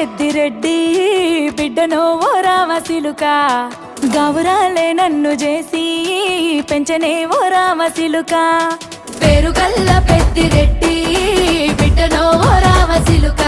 పెద్దిరెడ్డి బిడ్డనో ఓ రామసిలుక గౌరాలే నన్ను చేసి పెంచనే ఓ రామసిలుక పేరుగల్ల పెద్దిరెడ్డి బిడ్డనో ఓ రామసిలుక